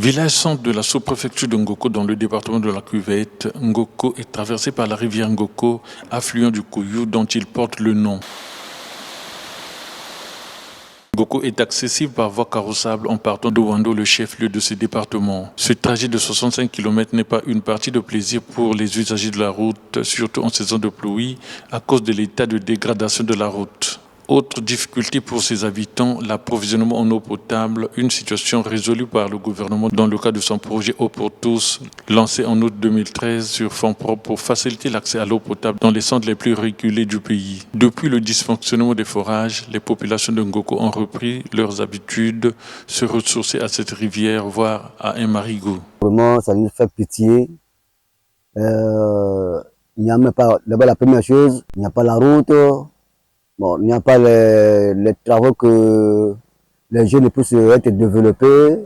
Village centre de la sous-préfecture de Ngoko dans le département de la Cuvette, Ngoko est traversé par la rivière Ngoko, affluent du Kouyou dont il porte le nom. Ngoko est accessible par voie carrossable en partant de Wando, le chef-lieu de ce département. Ce trajet de 65 km n'est pas une partie de plaisir pour les usagers de la route, surtout en saison de pluie, à cause de l'état de dégradation de la route. Autre difficulté pour ses habitants, l'approvisionnement en eau potable, une situation résolue par le gouvernement dans le cadre de son projet Eau pour tous, lancé en août 2013 sur fonds propres pour faciliter l'accès à l'eau potable dans les centres les plus reculés du pays. Depuis le dysfonctionnement des forages, les populations de Ngoko ont repris leurs habitudes, se ressourcer à cette rivière, voire à un marigot. Vraiment, ça nous fait pitié. Il n'y a même pas, d'abord la première chose, il n'y a pas la route. Bon, il n'y a pas les travaux que les jeunes puissent être développés.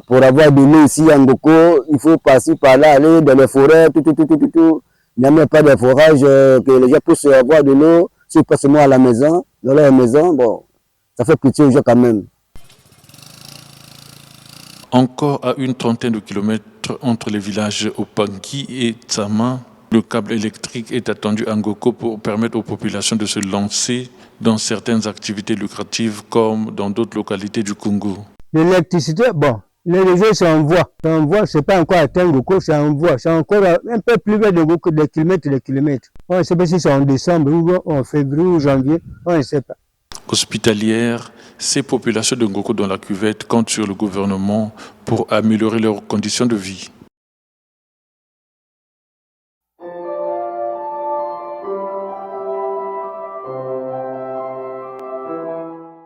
Pour avoir de l'eau ici à Ngoko, il faut passer par là, aller dans les forêts, tout. Il n'y a même pas de forage que les gens puissent avoir de l'eau, si pas seulement à la maison, dans leur maison. Bon, ça fait pitié aux gens quand même. Encore à une trentaine de kilomètres entre les villages Opangi et Tsama, le câble électrique est attendu à Ngoko pour permettre aux populations de se lancer dans certaines activités lucratives comme dans d'autres localités du Congo. L'électricité, bon, les réseaux c'est en voie. C'est en voie, c'est pas encore atteint Ngoko, c'est en voie. C'est encore un peu plus vers de Ngoko, des kilomètres. On ne sait pas si c'est en décembre ou en février ou janvier, on ne sait pas. Hospitalières, ces populations de Ngoko dans la Cuvette comptent sur le gouvernement pour améliorer leurs conditions de vie.